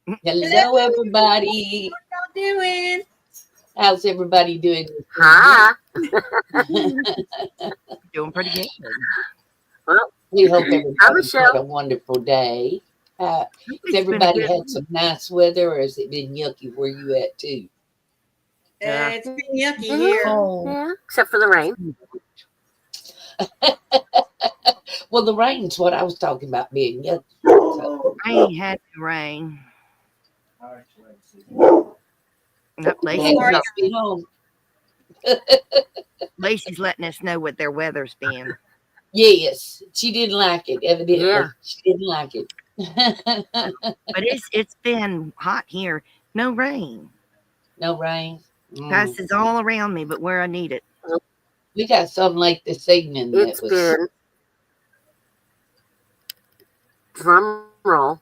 Hello, everybody. What y'all doing? How's everybody doing? Hi. Doing pretty good. Well, We hope hi, everybody's had a Michelle. wonderful day. Has It's been a everybody good had some nice weather, or has it been yucky where you at too? It's been yucky Mhm. here. Yeah, except for the rain. Well, the rain's what I was talking about being yucky. So, I ain't had no rain. Nope, glad Sorry. you must be home. Lacey's letting us know what their weather's been. Yes, she didn't like it. Evidently, Yeah. she didn't like it. But it's been hot here. No rain. No rain. Passes all around me, but where I need it. We got some late this evening that It's was. been, drum roll,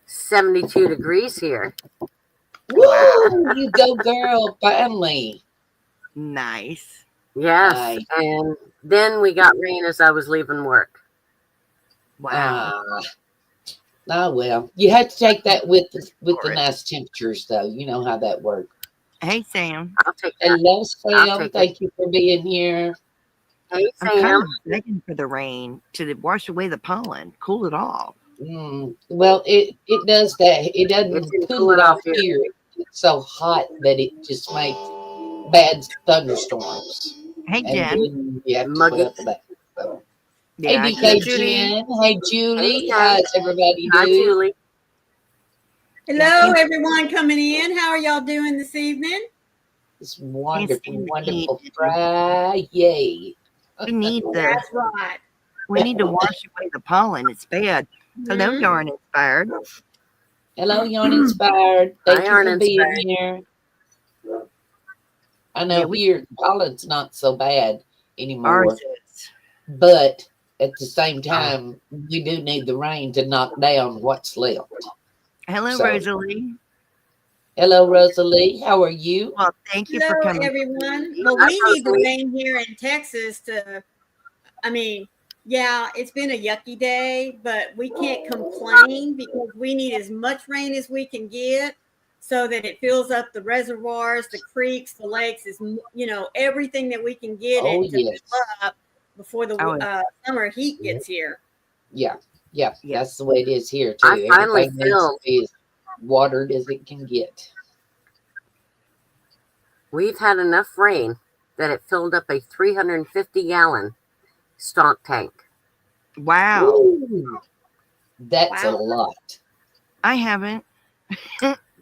72 degrees here. Woo! You go, girl! Finally. Nice. Yes. Nice. And then we got rain as I was leaving work. Wow. Oh well, you had to take that with the For it. nice temperatures, though. You know how that works. Hey, Sam. I'll take that. Hello, I'll Sam. take it. Thank you for being here. Hey, I'm kind Sam. of begging for the rain to wash away the pollen, cool it off. Well, it does that. It It doesn't didn't cool cool it it off off here. here. It's so hot that it just makes bad thunderstorms, Hey, and Jen. then you have to put Muggy. up with that. So, Yeah, I hey, Hey, DK can't. Judy. Jen. Hey, Hey, Julie. Jen. How's everybody Hi, doing? Julie. Yeah, I Hello, can't. everyone coming in. How are y'all doing this evening? It's Can't wonderful, stand the heat. wonderful Friday. We need the. That's right. We need to wash away the pollen. It's bad. Hello, Mhm. Yarn Inspired. Hello, Yarn Inspired. Hi, Thank you Yarn for being Inspired. here. I Yeah, know we here pollen's not so bad ours anymore, is. but at the same time, we do need the rain to knock down what's left. Hello, So, Rosalie. hello, Rosalie. How are you? Well, thank you for Hello, coming. everyone. Well, Hi, we need the Rosalie. rain here in Texas to, I mean, yeah, it's been a yucky day, but we can't complain because we need as much rain as we can get so that it fills up the reservoirs, the creeks, the lakes, everything that we can get Oh, it to yes. fill up before the Oh, summer heat gets here. Yeah. yeah. That's the way it is here, I too. finally Everything needs to filled. be as watered as it can get. We've had enough rain that it filled up a 350-gallon stock tank. Wow. Ooh, that's a Wow. lot. I haven't.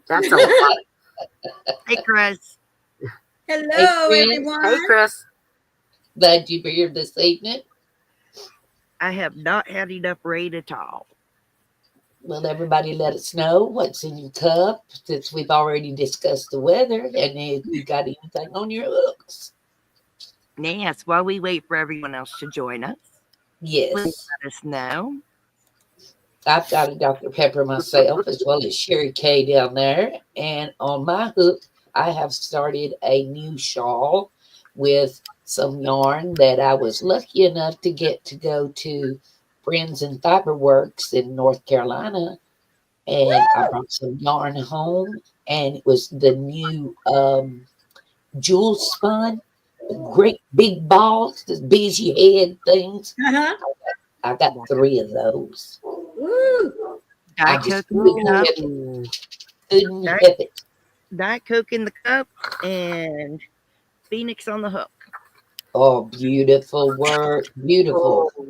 That's a lot. Hey, Chris. Hello, Chris. everyone. Hey, Chris. Glad you're here this evening. I have not had enough rain at all. Well, everybody let us know what's in your cup since we've already discussed the weather and if you got anything on your hooks. Yes, while we wait for everyone else to join us, please Yes. let us know. I've got a Dr. Pepper myself as well as Sherry K down there. And on my hook, I have started a new shawl with some yarn that I was lucky enough to get to go to Friends and Fiberworks in North Carolina. And I brought some yarn home, and it was the new jewel spun, great big balls, the bees you head things. Uh-huh. I got 3 of those. Woo. I Diet just Coke in the cup, couldn't Diet- help it. Diet Coke in the cup, and Phoenix on the hook. Oh, beautiful work. Beautiful. Oh,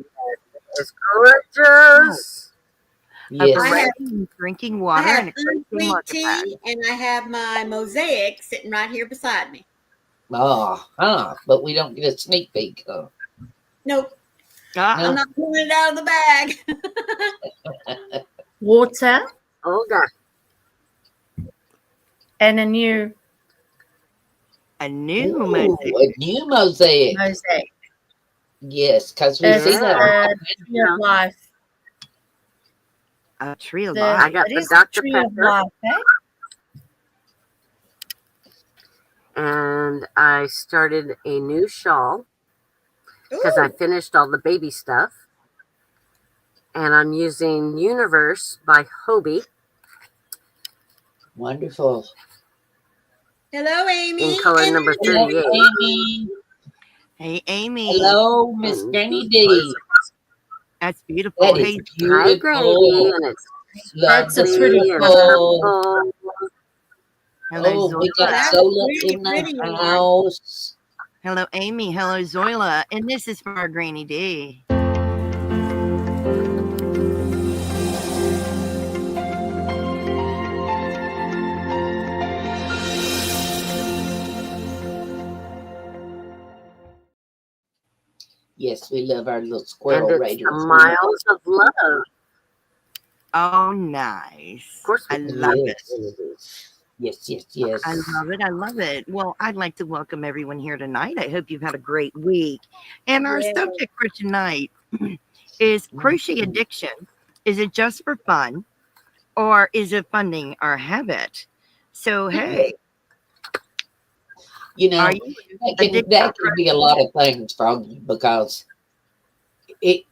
it's gorgeous. A Yes. variety of drinking I water have and a crazy unsweet market bag. tea, and I have my mosaic sitting right here beside me. But we don't get a sneak peek. Nope, Uh-uh. I'm not pulling it out of the bag. Water Oh, God. and a new A new Ooh, mosaic. a new mosaic. mosaic. Yes, because we It's see that. Yeah. the tree of life. A tree of The, life. I got it the is Dr. tree of Pepper. life, eh? And I started a new shawl because I Ooh, finished all the baby stuff. And I'm using Universe by Hobie. Wonderful. Hello, Amy. In color number Hello, 38. Amy. Hey, Amy. Hello, Miss And Granny D. That's beautiful. That is Hey, hi, Granny D, beautiful. and it's That's a That's pretty lovely and beautiful. purple. hello, Oh, we got Zoila. That's Zola really in pretty, the Amy. house. Hello, Amy. Hello, Zoila. And this is for our Granny D. Yes, we love our little And squirrel it's raiders. the miles of love. Oh, nice. Of course, I we love it. Yes, yes, yes. I love it. I love it. Well, I'd like to welcome everyone here tonight. I hope you've had a great week. And our Yeah. subject for tonight is crochet addiction. Is it just for fun or is it funding our habit? So, hey, You know, are you that can be a lot of things, Froggy, because it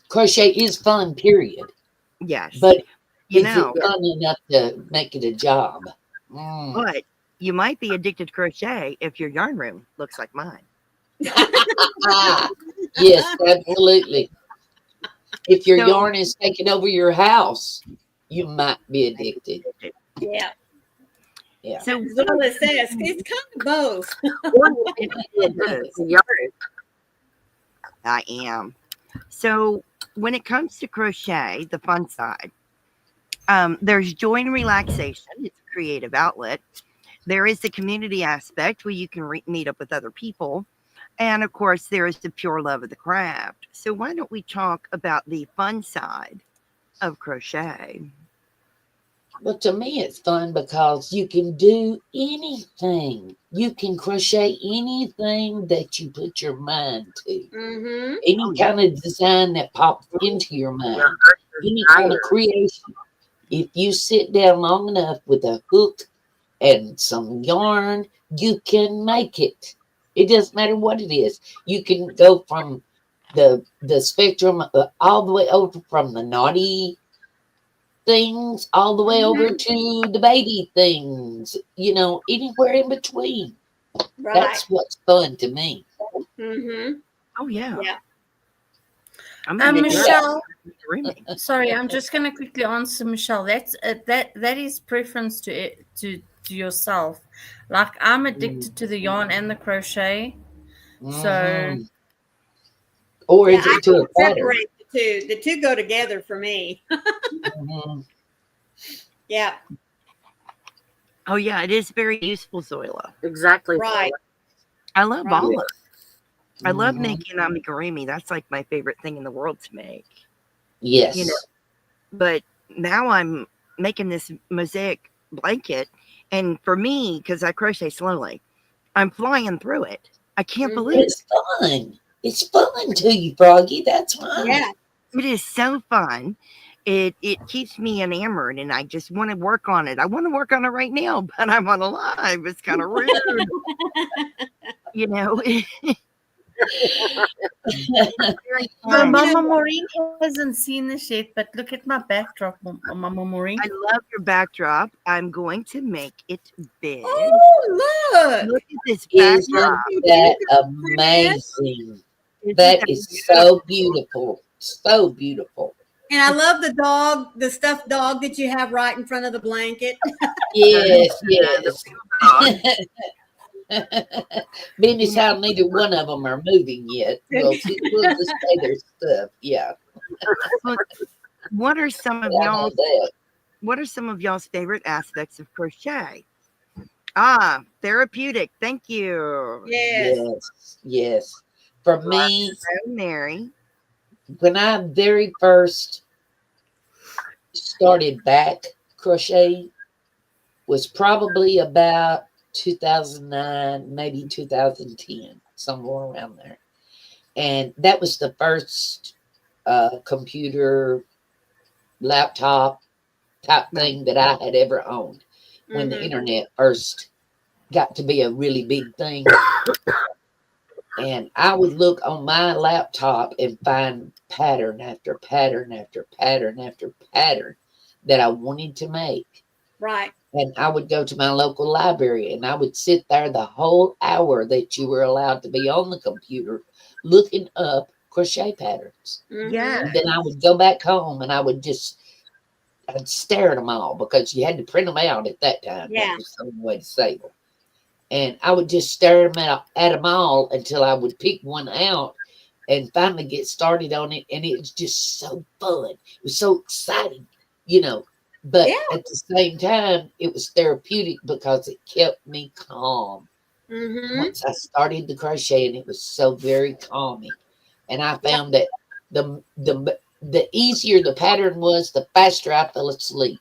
crochet is fun, period. Yes. But You is know, it fun enough to make it a job? Mm. but you might be addicted to crochet if your yarn room looks like mine. Yes, absolutely. If your So- yarn is taking over your house, you might be addicted. Yeah. Yeah. So, Zola says it's kind of both. it is. the yarn. I am. So when it comes to crochet, the fun side, there's joy and relaxation. It's a creative outlet. There is the community aspect where you can meet up with other people. And of course, there is the pure love of the craft. So why don't we talk about the fun side of crochet? Well, to me, it's fun because you can do anything. You can crochet anything that you put your mind to. Mm-hmm. Any Oh, yeah. kind of design that pops into your mind. Your heart Any kind of desire. creation. If you sit down long enough with a hook and some yarn, you can make it. It doesn't matter what it is. You can go from the spectrum all the way over from the naughty things all the way over to the baby things, you know, anywhere in between. Right. That's what's fun to me. Mm-hmm. Oh, yeah. Yeah. I'm addicted to Michelle, rimming. sorry, I'm just going to quickly answer Michelle. That's that is preference to it, to yourself. Like I'm addicted to the yarn and the crochet. So Mhm. Or Yeah, is I it to a don't pattern? separate the two. The two go together for me. Mhm. Yeah. Oh, yeah. It is very useful, Zoila. Exactly. Right. I love Right. all of it. I love Mhm. making amigurumi. That's like my favorite thing in the world to make. Yes. You know, but now I'm making this mosaic blanket, and for me, because I crochet slowly, I'm flying through it. I can't Mhm. believe It's fun. It's fun to you, Froggy. That's why. Yeah. it is so fun. It keeps me enamored, and I just want to work on it. I want to work on it right now, but I'm on a live. It's kind of rude, you know. Very well, fun. Mama Maureen hasn't seen this yet, but look at my backdrop, Mama Maureen. I love your backdrop. I'm going to make it big. Oh, look. Look at this Isn't backdrop. that amazing? Isn't That is beautiful? so beautiful. So beautiful. And I love the dog, the stuffed dog that you have right in front of the blanket. Yes, yes. Dog. Benny's how neither one of them are moving yet. We'll display their stuff. Yeah. Look, what are some of I know y'all's that. what are some of y'all's favorite aspects of crochet? Therapeutic. Thank you. Yes. Yes. Yes. For me, Hello, Mary. when I very first started back crochet was probably about 2009, maybe 2010, somewhere around there. And that was the first computer, laptop type thing that I had ever owned when the Mhm. internet first got to be a really big thing. And I would look on my laptop and find pattern after pattern after pattern after pattern that I wanted to make. Right. And I would go to my local library and I would sit there the whole hour that you were allowed to be on the computer looking up crochet patterns. Yeah. And then I would go back home and I'd stare at them all because you had to print them out at that time. Yeah. That was some way to save them. And I would just stare at them all until I would pick one out and finally get started on it. And it was just so fun. It was so exciting, you know. But Yeah. at the same time, it was therapeutic because it kept me calm. Once I started the crocheting, it was so very calming. And I found that the easier the pattern was, the faster I fell asleep.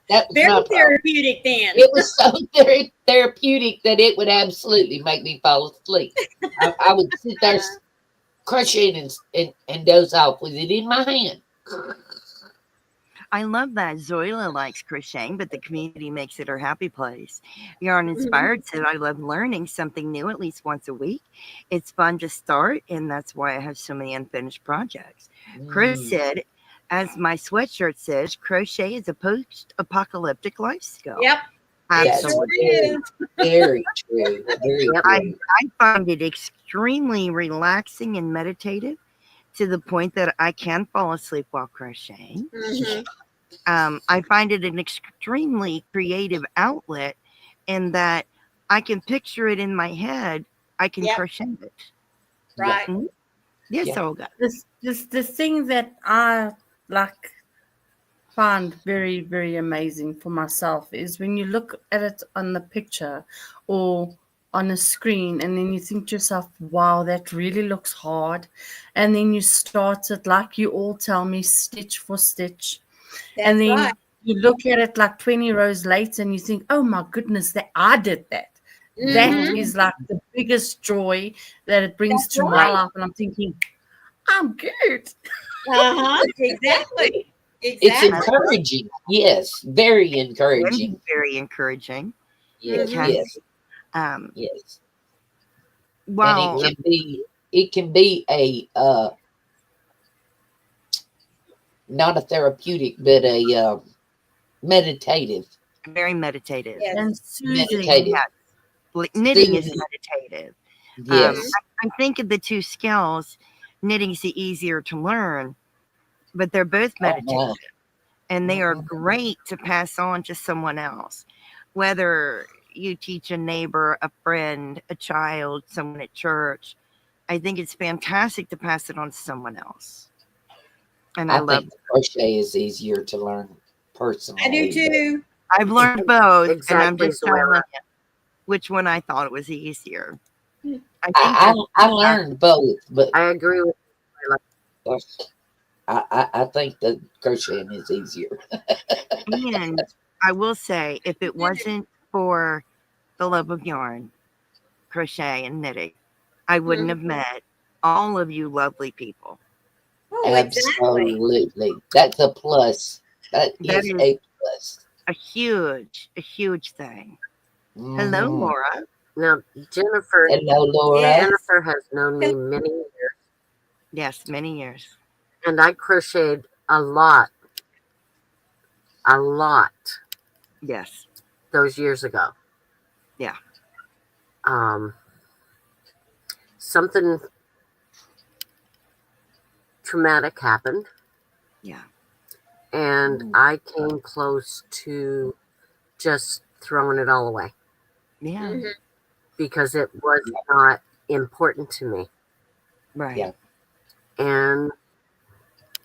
That was Very my problem. therapeutic then. It was so very therapeutic that it would absolutely make me fall asleep. I would sit there crocheting and doze off with it in my hand. I love that Zoila likes crocheting, but the community makes it her happy place. Yarn Inspired said, I love learning something new at least once a week. It's fun to start, and that's why I have so many unfinished projects. Chris said, as my sweatshirt says, crochet is a post-apocalyptic life skill. Yep. Absolutely. Very true. Very true. I find it extremely relaxing and meditative to the point that I can fall asleep while crocheting. I find it an extremely creative outlet in that I can picture it in my head. I can crochet it. Right. Yes, Olga. The thing that I like find very, very amazing for myself is when you look at it on the picture or on a screen and then you think to yourself, wow, that really looks hard. And then you start it like you all tell me, stitch for stitch. And then you look at it like 20 rows later and you think, oh my goodness, that I did that. That is like the biggest joy that it brings to my life. And I'm thinking, I'm good. Exactly. It's encouraging. Yes. Very encouraging. Very encouraging. Yes. Yes. Yes. Well, and it can be a not a therapeutic, but a meditative. Very meditative. And soothing. Meditative. Knitting is meditative. Yes. I think of the two skills, knitting's the easier to learn, but they're both meditative. And they are great to pass on to someone else. Whether you teach a neighbor, a friend, a child, someone at church, I think it's fantastic to pass it on to someone else. And I love think crochet is easier to learn personally. I do too. I've learned both, Exactly, and I'm just telling Zoila. you which one I thought was easier. I learned both, but I agree with I think the crocheting is easier. And I will say, if it wasn't for the love of yarn, crochet, and knitting, I wouldn't have met all of you lovely people. Oh, exactly. Absolutely. That's a plus. That is a plus. A huge thing. Hello, Laura. Now, Jennifer. Hello, Laura. Jennifer has known me many years. Yes, many years. And I crocheted a lot. A lot. Yes. Those years ago. Yeah. Something traumatic happened. Yeah. And I came close to just throwing it all away. Yeah. Because it was not important to me. Right. Yeah. And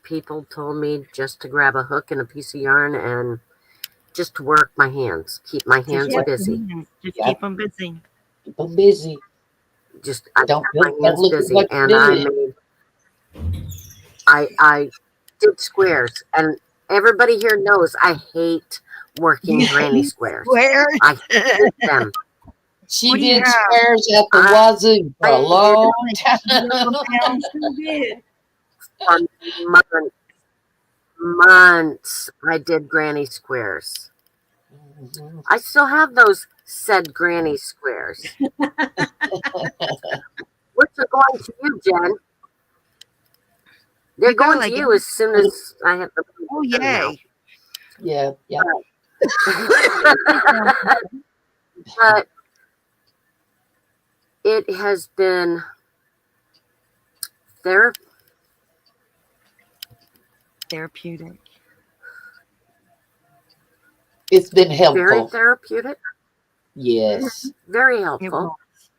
people told me just to grab a hook and a piece of yarn and just to work my hands, keep my hands busy. Just keep them busy. Keep them busy. Just I don't kept my hands look at busy, what and you're I did squares, and everybody here knows I hate working granny squares. Squares? I hate them. She did squares at the wazoo for a long time. For months, I did granny squares. I still have those said granny squares. Which are going to you, Jen. They're going to you as soon as I have the. Oh, yay. Yeah. Yeah. But it has been Therapeutic. It's been very helpful. therapeutic, Yes. very It helpful. was.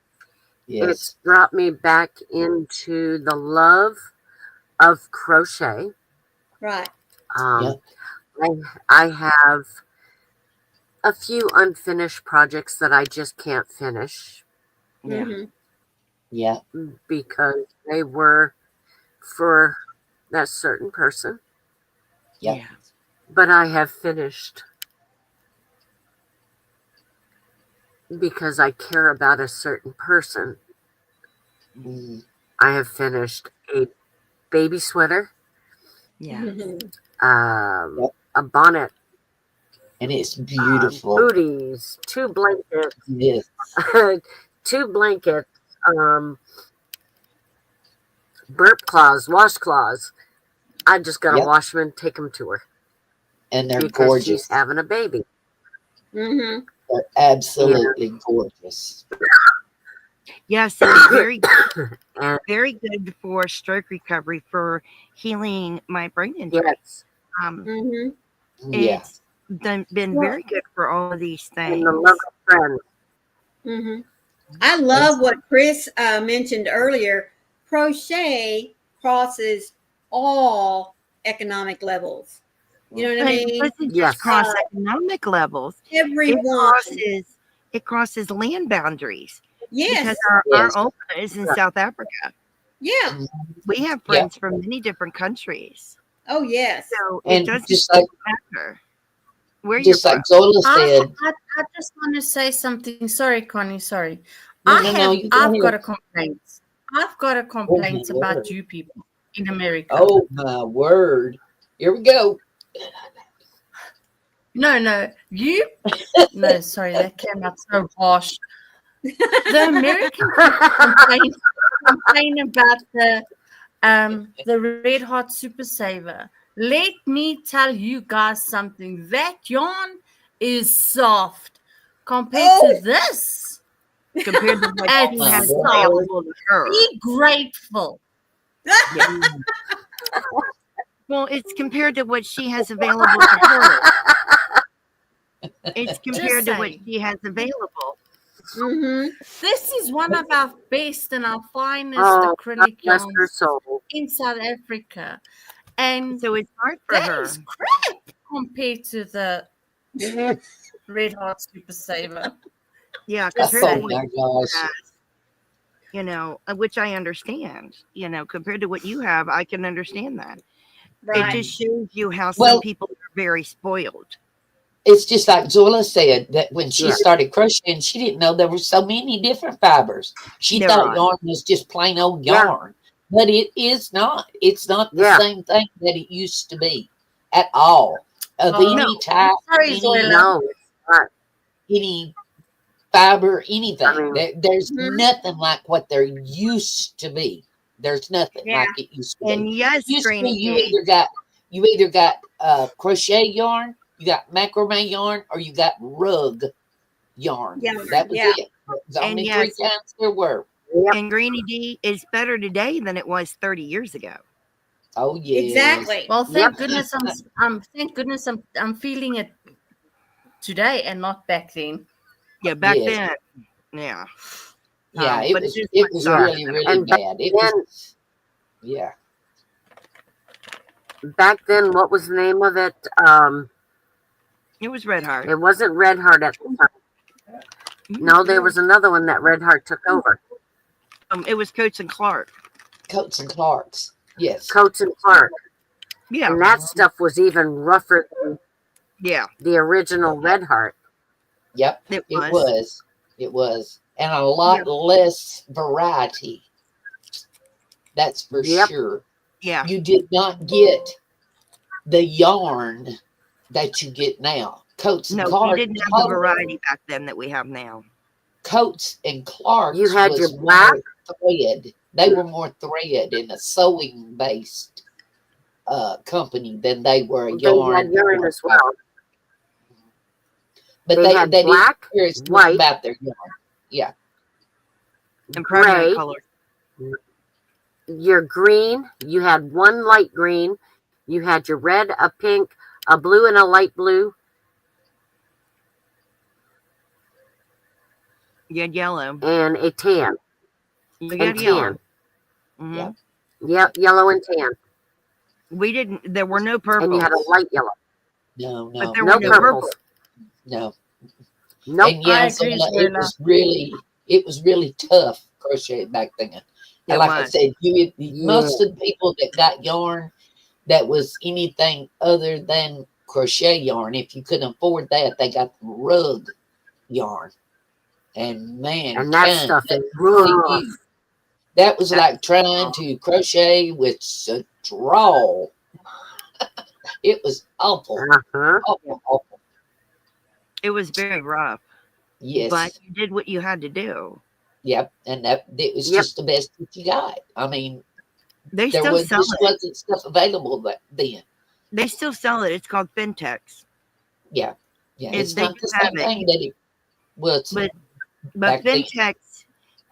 Yes. It's brought me back into the love of crochet. Right. Yep. I have a few unfinished projects that I just can't finish Yeah. Mhm. Yeah. because they were for that certain person. Yep. Yeah. But I have finished because I care about a certain person. Mhm. I have finished a baby sweater, Yeah. Mhm. Yep. a bonnet, And it's beautiful. booties, 2 blankets, Yes. 2 blankets, burp cloths, washcloths. I just got to Yep. wash them and take them to her And they're because gorgeous. she's having a baby. Mhm. They're absolutely gorgeous. Yes, and very, And very good for stroke recovery for healing my brain injury. yes, Um, Mhm. Yeah. it's been very good for all of these and things. the love of friends. Mhm. I love what Chris mentioned earlier. Crochet crosses all economic levels. You know what I But it mean? doesn't Yes. just cross economic levels. Everyone. It crosses land boundaries Yes. because Yes. our Opa is in South Africa. Yeah. We have Yeah. friends from many different countries. Oh yes. So it And doesn't just like matter where you're just like from. Zola said, I just want to say something. Sorry, Connie. Sorry. no, you go I've got ahead. a complaint. I've got a complaint about you people in America. Oh my word. Here we go. No, you. No, sorry, that came out so harsh. The American people complain about the Red Hot Super Saver. Let me tell you guys something. That yarn is soft compared to this. Compared to what It's she has word. available to her. Be grateful. Yeah. Well, it's compared to what she has available to her. It's compared to what saying. she has available. Mhm. This is one of our best and our finest Oh, God acrylic bless her yarns soul. in South Africa. And So it's hard for that her. is crap compared to the Red Hot Super Saver. Yeah, Just compared to Oh saying. what my she gosh. has, which I understand. Compared to what you have, I can understand that. It Right. just shows you how some Well, people are very spoiled. it's just like Zola said that when she Yeah. started crocheting, she didn't know there were so many different fibers. She There thought are. yarn was just plain old Yeah. yarn, but it is not. It's not the Yeah. same thing that it used to be at all. Of Oh, any type, sorry, Zoila. No, it's not. any fiber, anything. I mean, There's Mhm. nothing like what there used to be. There's nothing Yeah. like it used to be. And yes, Used to be Granny you D. either got crochet yarn, you got macrame yarn, or you got rug yarn. Yeah. That was Yeah. it. The And only yes, 3 kinds there were. and Granny D is better today than it was 30 years ago. Oh yes. Exactly. Well, Yep. thank goodness I'm feeling it today and not back then. Yeah, back Yes. then. Yeah. Yeah, But it is it much was softer really, than really and back bad. It then, was yeah. what was the name of it? it was Red Heart. It wasn't Red Heart at the time. No, there was another one that Red Heart took over. It was Coates and Clark. Coats and Clarks. Yes. Coates and Clark. Yeah. And that stuff was even rougher than Yeah. the original Red Heart. Yep. It It was. was. It was. And a lot less variety. That's for Yep. sure. Yeah. You did not get the yarn that you get now. Coats and No, we Clark. didn't have the variety back then that we have now. Coats and Clarks You had was your more black. thread. They were more thread and a sewing based company than they were a They had yarn. yarn as well. But They had they black, didn't care as much white, about their yarn. Yeah. And primary gray, colors. your green. You had one light green. You had your red, a pink, a blue, and a light blue. You had yellow. And a tan. You And had yellow. tan. Mhm. Yeah. Yep, yellow and tan. We didn't. There were no purples. And you had a light yellow. No, But there No were no purples. purples. no. Nope. And yeah, I so agree, it Zola. was really tough crochet back then. It And like I was. said, Yeah. most of the people that got yarn that was anything other than crochet yarn, if you couldn't afford that, they got the rug yarn. And man, And that stuff is rough. that was like trying to crochet with straw. It was awful, Uh-huh. awful. It was very rough. Yes. But you did what you had to do. Yep. And that it was Yep. just the best that you got. I mean, They there still sell just it. wasn't stuff available then. They still sell it. It's called Fintex. Yeah. Yeah. It's They not do the have same it. thing that it was But back then.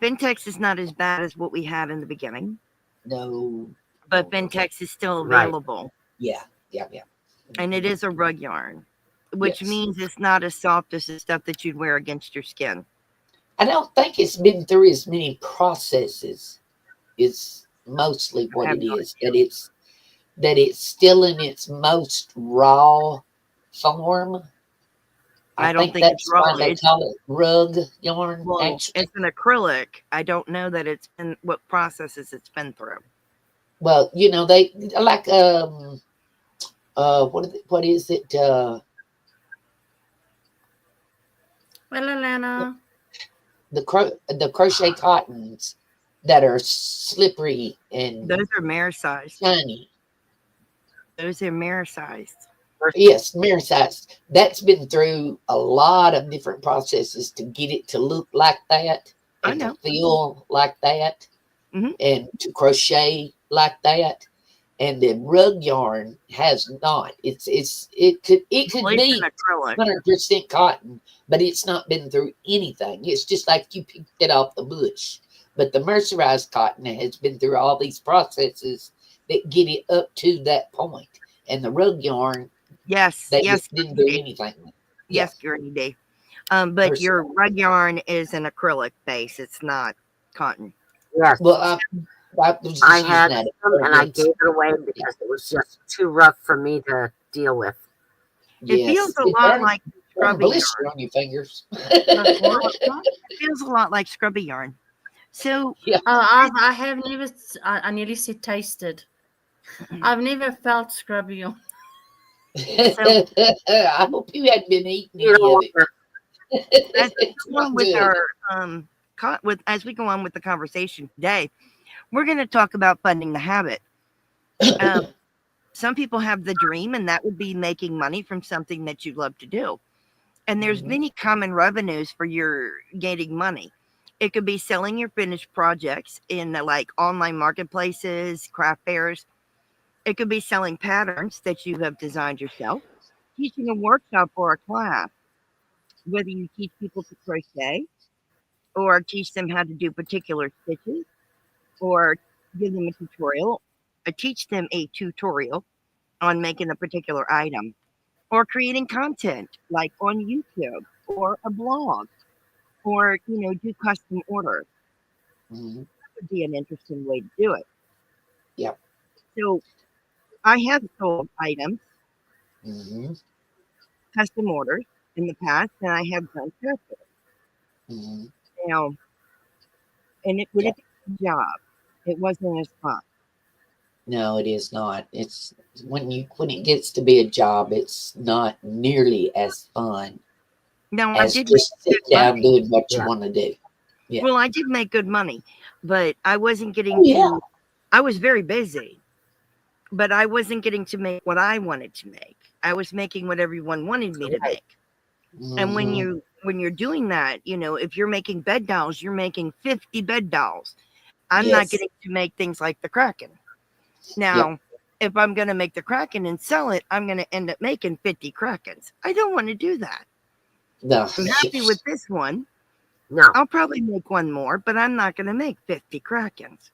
Fintex is not as bad as what we had in the beginning. No. But no, no. Fintex is still Right. available. Yeah. And it is a rug yarn, which Yes. means it's not as soft as the stuff that you'd wear against your skin. I don't think it's been through as many processes. It's mostly I what have it no is. That it's still in its most raw form. I don't think that's it's raw. why they call it rug yarn. Well, Actually, it's an acrylic. I don't know that it's been what processes it's been through. well, they like what is it? Well, Alana. The crochet cottons that are slippery and Those are mirror sized. shiny. Those are mirror sized. Yes, mirror size. That's been through a lot of different processes to get it to look like that I and know. to feel like that Mhm. and to crochet like that. And the rug yarn has not. It could Well, it's be an acrylic. 100% cotton, but it's not been through anything. It's just like you picked it off the bush. But the mercerized cotton has been through all these processes that get it up to that point. And the rug yarn, Yes, they yes, just didn't do Gurney. anything. Yes, Gurney D. But your Mercerized. rug yarn is an acrylic base. It's not cotton. Yes. Well, I was just I using had that. some and I gave it away because it was just too rough for me to deal with. It feels a lot like scrubby yarn. blister on your fingers. It feels a lot like scrubby yarn. So I have never. I nearly said tasted. I've never felt scrubby on. I hope you hadn't been eating You any know, of it. as we It's go on not with good. as we go on with the conversation today, we're going to talk about funding the habit. Some people have the dream, and that would be making money from something that you love to do. And there's many common revenues for your gaining money. It could be selling your finished projects in like online marketplaces, craft fairs. It could be selling patterns that you have designed yourself, teaching a workshop or a class, whether you teach people to crochet or teach them how to do particular stitches or give them a tutorial or teach them a tutorial on making a particular item or creating content like on YouTube or a blog or, do custom orders. Mhm. That would be an interesting way to do it. Yep. So I have sold items, Mhm. custom orders in the past, and I have done crochet. Mhm. Now, and when Yeah. it was a job, it wasn't as fun. No, it is not. It's when it gets to be a job, it's not nearly as fun Now, I as did make just sit good down money. doing what you Yeah. want to do. Yeah. Well, I did make good money, but I wasn't getting Oh, yeah. I was very busy, but I wasn't getting to make what I wanted to make. I was making what everyone wanted me to Right. make. And when Mhm. you're doing that, if you're making bed dolls, you're making 50 bed dolls. I'm not Yes. getting to make things like the Kraken. Now, if I'm going to make the Kraken and sell it, I'm going to end up making 50 Krakens. I don't want to do that. No. I'm happy with this one. No. I'll probably make one more, but I'm not going to make 50 Krakens.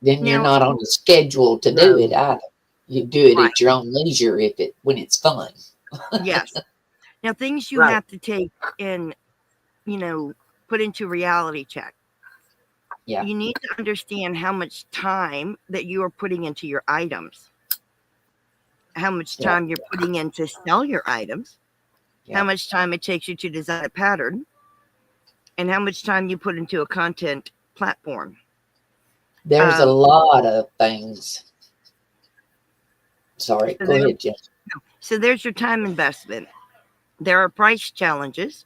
Then you're Now- not on the schedule to No. do it either. You do it Right. at your own leisure when it's fun. Yes. Now, things you Right. have to take and, put into reality check. Yeah. You need to understand how much time that you are putting into your items, how much Yeah. time you're putting in to sell your items, Yeah. how much time it takes you to design a pattern, and how much time you put into a content platform. There's a lot of things. Sorry, So go there- ahead, Jen. So there's your time investment. There are price challenges.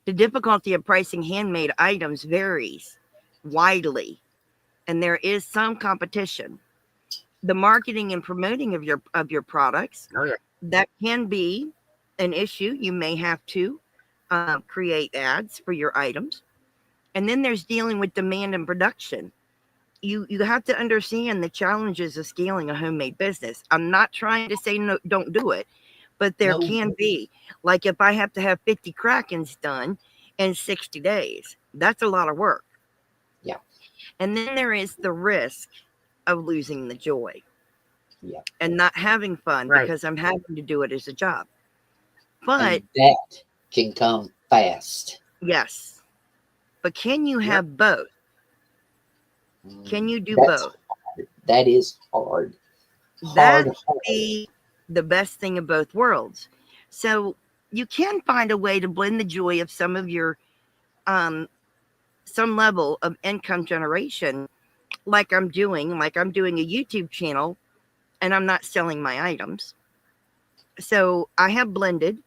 The difficulty of pricing handmade items varies widely, and there is some competition. The marketing and promoting of your products, Oh, yeah. that can be an issue. You may have to create ads for your items. And then there's dealing with demand and production. You have to understand the challenges of scaling a homemade business. I'm not trying to say no, don't do it, but there No. can be. Like if I have to have 50 Krakens done in 60 days, that's a lot of work. Yeah. And then there is the risk of losing the joy. Yeah. And not having fun Right. because I'm having to do it as a job. But And that can come fast. yes. But can you have both? Can you do That's both? hard. That is hard. That Hard. would be the best thing of both worlds. So you can find a way to blend the joy of some of your some level of income generation, like I'm doing a YouTube channel, and I'm not selling my items. So I have blended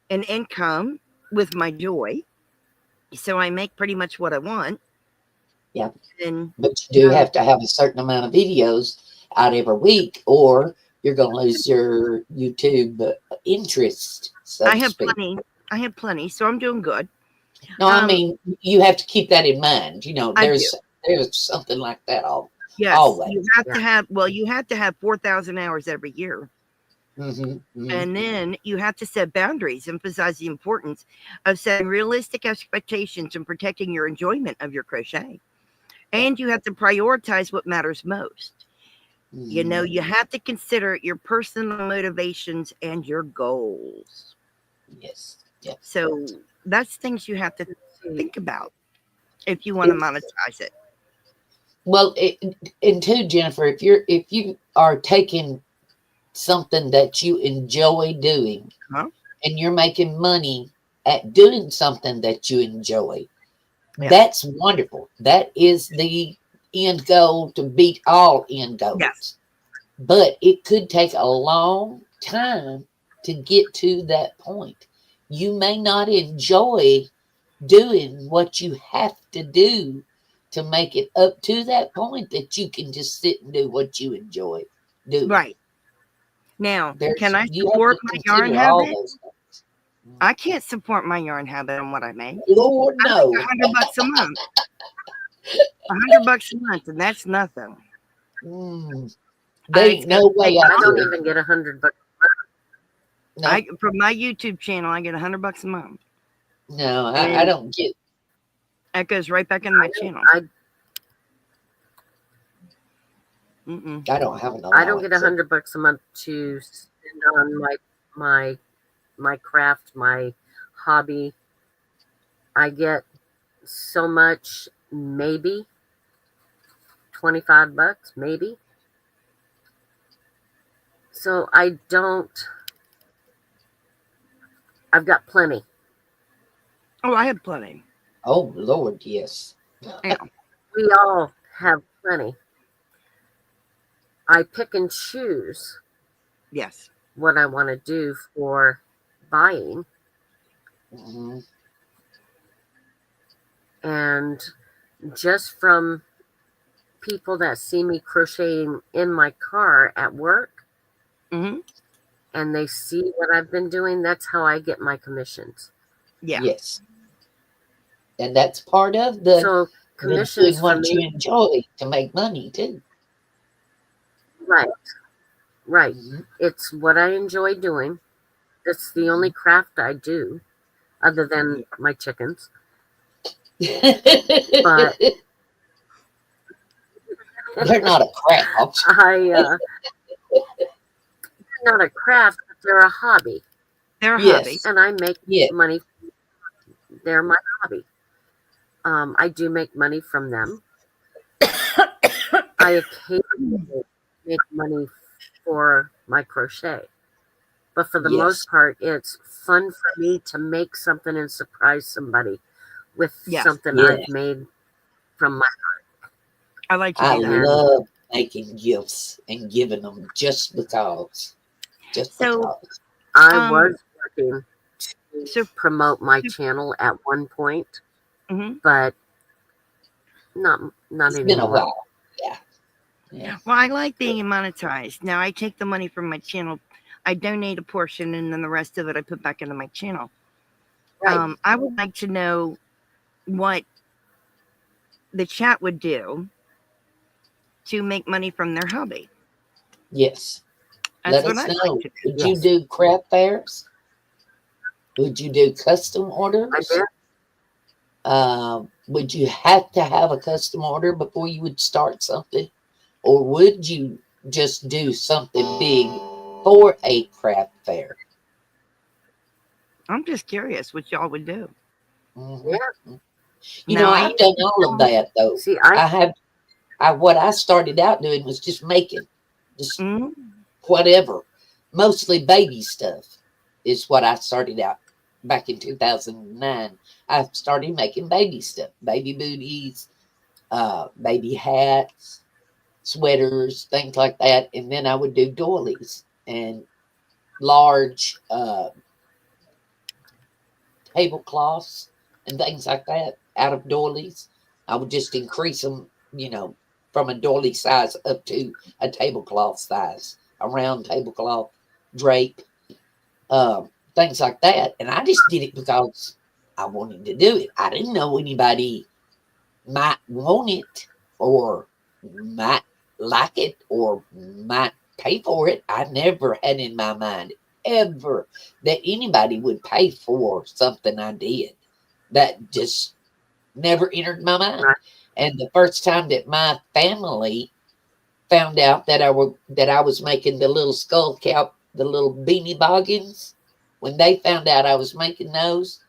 an income with my joy. So I make pretty much what I want. Yeah. And But you do have to have a certain amount of videos out every week, or you're going to lose your YouTube interest. So I to have speak. plenty. I have plenty. So I'm doing good. No, I mean, you have to keep that in mind. I There's something like that Yes. always. You have to have, you have to have 4,000 hours every year. And then you have to set boundaries, emphasize the importance of setting realistic expectations and protecting your enjoyment of your crochet. And you have to prioritize what matters most. You have to consider your personal motivations and your goals. Yes. Yeah. So that's things you have to think about if you want to monetize it. Well, and too, Jennifer, if you are taking something that you enjoy doing, Huh? and you're making money at doing something that you enjoy, Yeah. that's wonderful. That is the end goal to beat all end goals. Yes. But it could take a long time to get to that point. You may not enjoy doing what you have to do to make it up to that point that you can just sit and do what you enjoy doing. Right. Now, can I You have support to my consider yarn all habit? those things. I can't support my yarn habit on what I make. Lord, no. $100 a month. $100 a month, and that's nothing. There ain't no way I I don't could. even get $100. No, From my YouTube channel, I get $100 a month. no, I don't get. That goes right back in my channel. I don't have an. I don't get $100 a month to spend on my craft, my hobby. I get so much, maybe $25, maybe. So I don't. I've got plenty. Oh, I have plenty. Oh Lord, yes. Yeah. We all have plenty. I pick and choose Yes. what I want to do for buying. And just from people that see me crocheting in my car at work, and they see what I've been doing, that's how I get my commissions. Yeah. Yes. And that's part of the So commissions doing for what you me, enjoy to make money too. right. It's what I enjoy doing. It's the only craft I do. other than my chickens. But they're not a craft. They're not a craft, but they're a hobby. They're a Yes. hobby. And I make Yeah. money. They're my hobby. I do make money from them. I occasionally make money for my crochet. But for the Yes. most part, it's fun for me to make something and surprise somebody with Yes. something Yeah. I've made from my I like to I do that. love making gifts and giving them just because. Just So, because. I was working to So, promote my channel at one point, mhm. but not It's been a anymore. while. Yeah. Well, I like being monetized. Now I take the money from my channel, I donate a portion, and then the rest of it I put back into my channel. Right. I would like to know what the chat would do to make money from their hobby. Yes. That's Let what us I'd know. like to do. Would you Yes. do craft fairs? Would you do custom I orders? did. Would you have to have a custom order before you would start something? Or would you just do something big for a craft fair? I'm just curious what y'all would do. Mhm. Yeah. You Now, know, I I've done all of that though. See, What I started out doing was just making, just Mhm. whatever, mostly baby stuff is what I started out back in 2009. I started making baby stuff, baby booties, baby hats, sweaters, things like that. And then I would do doilies and large tablecloths and things like that out of doilies. I would just increase them, from a doily size up to a tablecloth size, a round tablecloth, drape, things like that. And I just did it because I wanted to do it. I didn't know anybody might want it or might like it or might pay for it. I never had in my mind ever that anybody would pay for something I did. That just never entered my mind. Right. And the first time that my family found out that I was making the little skull cap, the little beanie boggins, when they found out I was making those,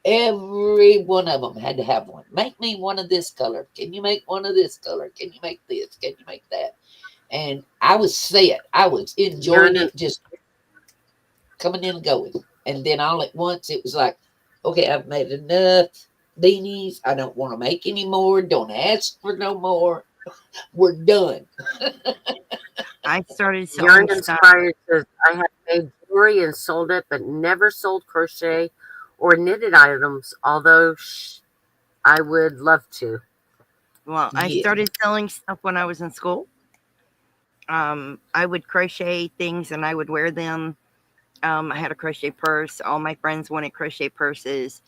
every one of them had to have one. Make me one of this color. Can you make one of this color? Can you make this? Can you make that? And I was set. I was enjoying it, just coming in and going. And then all at once it was like, okay, I've made enough beanies. I don't want to make any more. Don't ask for no more. We're done. I started Yarn selling stuff. Inspired says, I have made jewelry and sold it, but never sold crochet or knitted items, although I would love to. Well, I Yeah. started selling stuff when I was in school. I would crochet things and I would wear them. I had a crochet purse. All my friends wanted crochet purses.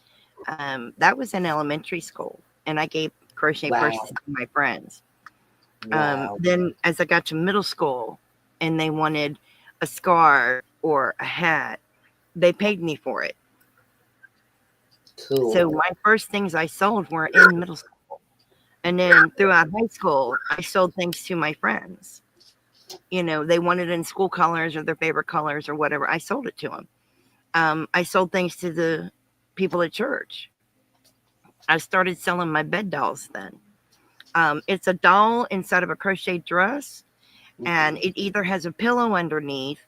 That was in elementary school, and I gave crochet Wow. purses to my friends. Wow. Then as I got to middle school and they wanted a scarf or a hat, they paid me for it. Cool. So my first things I sold were in middle school. And then throughout high school, I sold things to my friends. They wanted in school colors or their favorite colors or whatever. I sold it to them. I sold things to the people at church. I started selling my bed dolls then. It's a doll inside of a crochet dress, and it either has a pillow underneath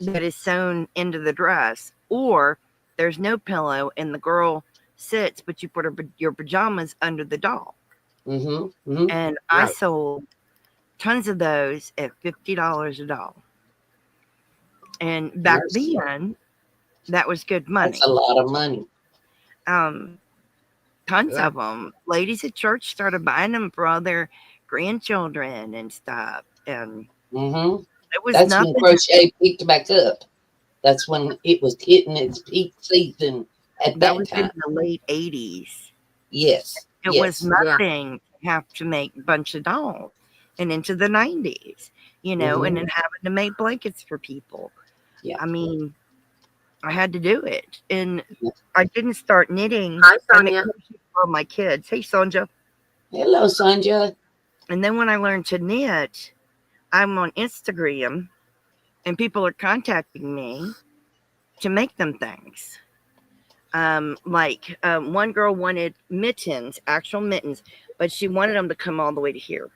that is sewn into the dress, or there's no pillow and the girl sits, but you put your pajamas under the doll. Mm-hmm. Mm-hmm. And I Right. sold tons of those at $50 a doll. And back Yes. then, that was good money. That's a lot of money. Tons Yeah. of them. Ladies at church started buying them for all their grandchildren and stuff. And Mm-hmm. it was That's nothing. when crochet picked back up. That's when it was hitting its peak season at That that was in time. the late 80s. Yes. It was nothing to have to make a bunch of dolls. And into the 90s, and then having to make blankets for people. Yeah. I mean, I had to do it. And I didn't start knitting. Hi, I make Sonia. crochet for my kids. Hey, Sonja. Hello, Sonja. And then when I learned to knit, I'm on Instagram and people are contacting me to make them things. One girl wanted mittens, actual mittens, but she wanted them to come all the way to here.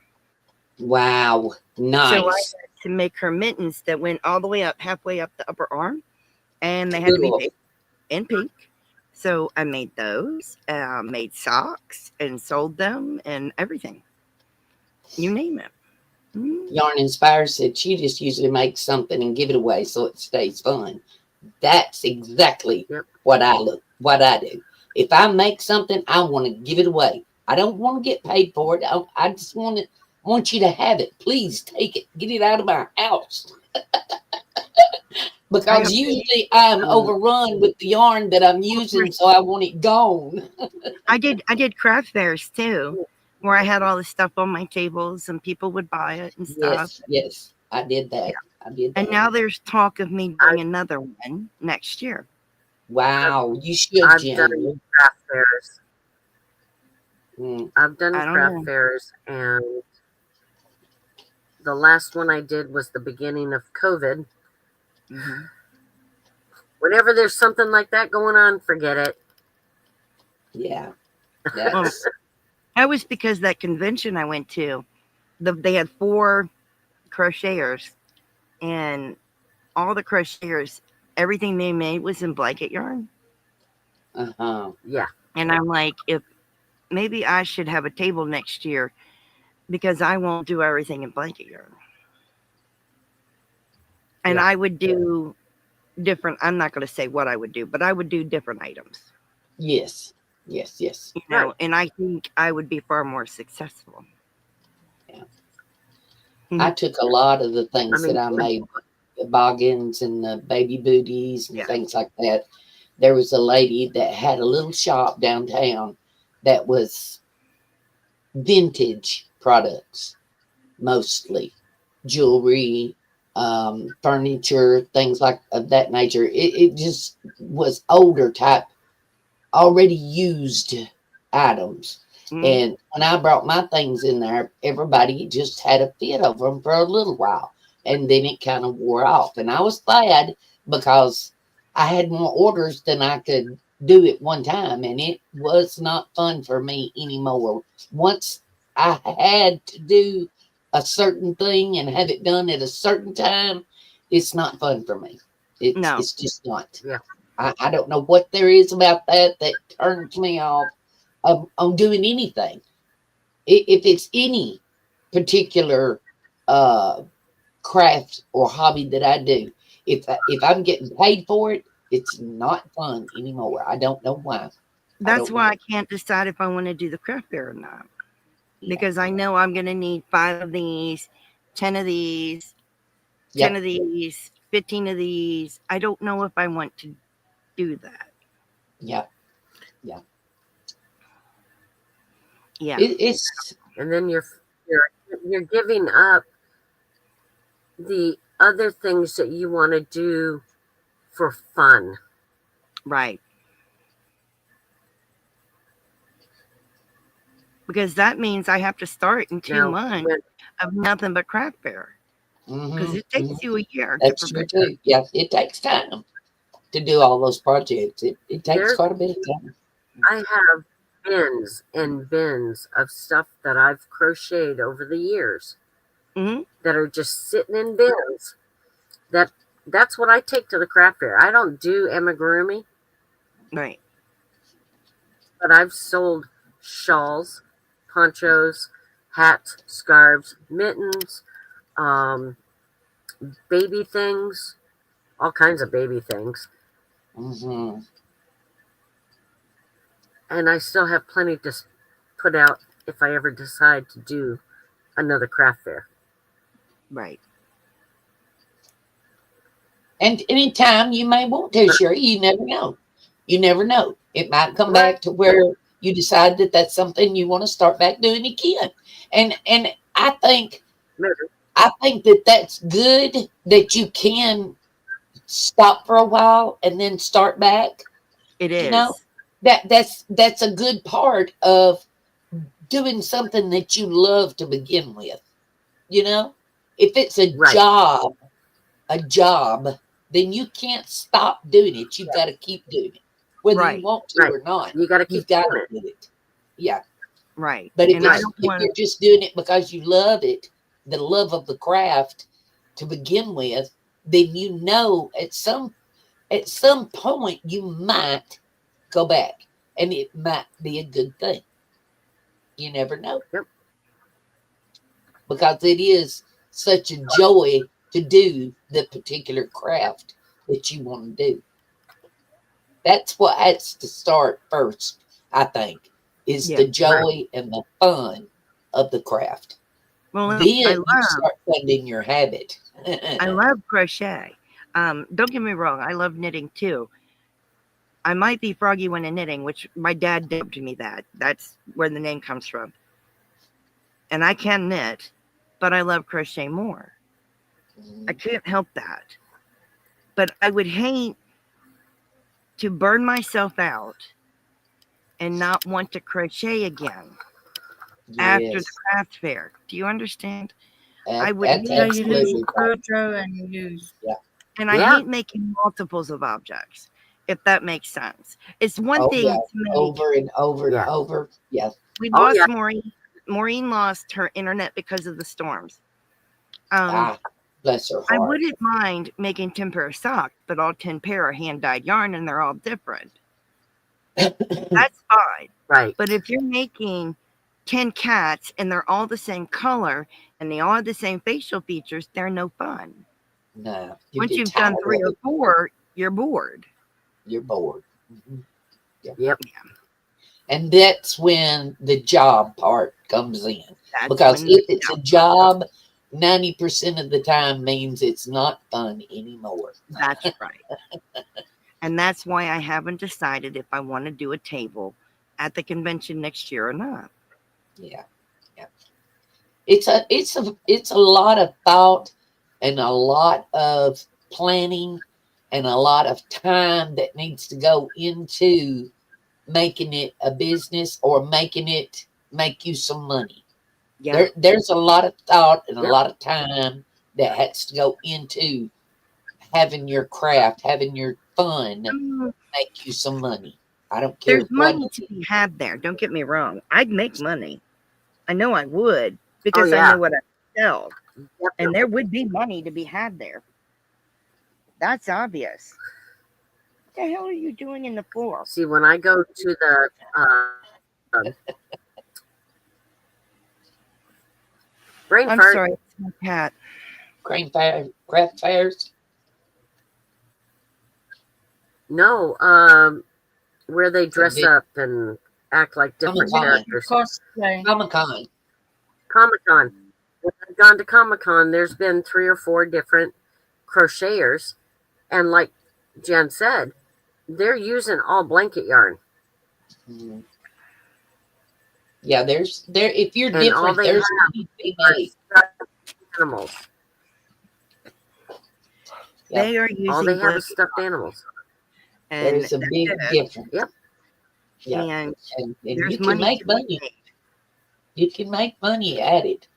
Wow. Nice. So I had to make her mittens that went all the way up, halfway up the upper arm, and they had to be big and pink. So I made those, made socks, and sold them, and everything. You name it. Yarn Inspire said she just usually makes something and give it away so it stays fun. That's exactly what I do. If I make something, I want to give it away. I don't want to get paid for it. I just want you to have it. Please take it. Get it out of my house. Because usually I'm overrun with the yarn that I'm using, so I want it gone. I did craft fairs too, where I had all this stuff on my tables and people would buy it and stuff. Yes, I did that. Yeah. I did that. And now there's talk of me doing another one next year. Wow, you should. I've done craft fairs. I've done craft fairs, and the last one I did was the beginning of COVID. Mm-hmm. Whenever there's something like that going on, forget it. Yeah. That was because that convention I went to, they had 4 crocheters, and all the crocheters, everything they made was in blanket yarn. Yeah. And I'm like, if maybe I should have a table next year, because I won't do everything in blanket yarn. And I would do different, I'm not going to say what I would do, but I would do different items. Yes. You know, and I think I would be far more successful. Yeah. I took a lot of the things that I made, the boggins and the baby booties and things like that. There was a lady that had a little shop downtown that was vintage products, mostly jewelry, furniture, things like of that nature. It just was older type, already used items. And when I brought my things in there, everybody just had a fit over them for a little while, and then it kind of wore off. And I was glad, because I had more orders than I could do at one time, and it was not fun for me anymore. Once I had to do a certain thing and have it done at a certain time, it's not fun for me. It's just not. Yeah. I don't know what there is about that turns me off on doing anything. If it's any particular craft or hobby that I do, if I'm getting paid for it, it's not fun anymore. I don't know why. That's why I can't decide if I want to do the craft fair or not. Because I know I'm going to need 5 of these, 10 of these, 10 of these, 15 of these. I don't know if I want to do that. Yeah. And then you're giving up the other things that you want to do for fun. Right. Because that means I have to start in 2 months of nothing but craft fair. Because it takes you a year. That's true too. Yeah, it takes time to do all those projects. It takes quite a bit of time. I have bins and bins of stuff that I've crocheted over the years that are just sitting in bins. That's what I take to the craft fair. I don't do amigurumi. Right. But I've sold shawls, ponchos, hats, scarves, mittens, baby things, all kinds of baby things. And I still have plenty to put out if I ever decide to do another craft fair. Right. And anytime you may want to, Sherry, you never know. You never know. It might come back to where you decide that that's something you want to start back doing again. And I think that that's good that you can stop for a while and then start back. It You know, is. that's a good part of doing something that you love to begin with. You know, if it's a Right. job, then you can't stop doing it. You've got to keep doing it, whether you Right. want to Right. or not. You got to keep You've got doing to it. do it. Yeah. Right. But And I don't if want you're just doing it because you love it, the love of the craft to begin with, then you know at some point you might go back, and it might be a good thing. You never know. Yep. Because it is such a joy to do the particular craft that you want to do. That's what has to start first, I think, is Yeah. the Right. joy and the fun of the craft. well I Then you love start funding your habit. I love crochet. Don't get me wrong, I love knitting too. I might be Froggywentaknitting, which my dad dubbed me that. That's where the name comes from. And I can knit, but I love crochet more. I can't help that. But I would hate to burn myself out and not want to crochet again after the Yes, craft fair. Do you understand? I would that's Yeah, hate you lose absolutely right. Jojo and you lose. and I Yeah. hate making multiples of objects, if that makes sense. It's one Oh thing yeah, to make. over and over and Yeah. over. Yeah. We Oh lost yeah. Maureen. Maureen lost her internet because of the storms. Um, Ah, bless her I heart. wouldn't mind making 10 pair of socks, but all 10 pair are hand dyed yarn and they're all different. That's fine. Right. But if you're making 10 cats and they're all the same color and they all have the same facial features, they're no fun. No, you Once get you've tired done 3 of or it. 4, you're bored. You're bored. Mhm. Yep. And that's when the job part comes in. That's Because when the if it's a job, 90% of the time means it's not fun anymore. That's right. And that's why I haven't decided if I want to do a table at the convention next year or not. Yeah. Yeah. It's a lot of thought and a lot of planning and a lot of time that needs to go into making it a business or making it make you some money. Yeah. There's a lot of thought and a Yep. lot of time that has to go into having your craft, having your fun make you some money. I don't care There's what. money to be had there. Don't get me wrong. I'd make money. I know I would Oh because I yeah. know what I sell. And Definitely. there would be money to be had there. That's obvious. What the hell are you doing in the floor? See, when I go to the brain I'm fart, sorry, it's my cat. Craft fairs. no, where they dress big- up and act like different Comic-Con. characters. Cosplay. Comic-Con. Comic-Con. When I've gone to Comic-Con, there's been 3 or 4 different crocheters, and like Jen said, they're using all blanket yarn, Mhm. Yeah, if you're and all different, they there's have money to be are made. stuffed animals. Yep. They are All using they have blanket is stuffed animals. and There's a that's big it. difference. Yep. Yeah. And And there's you can money make to be money. made. You can make money at it.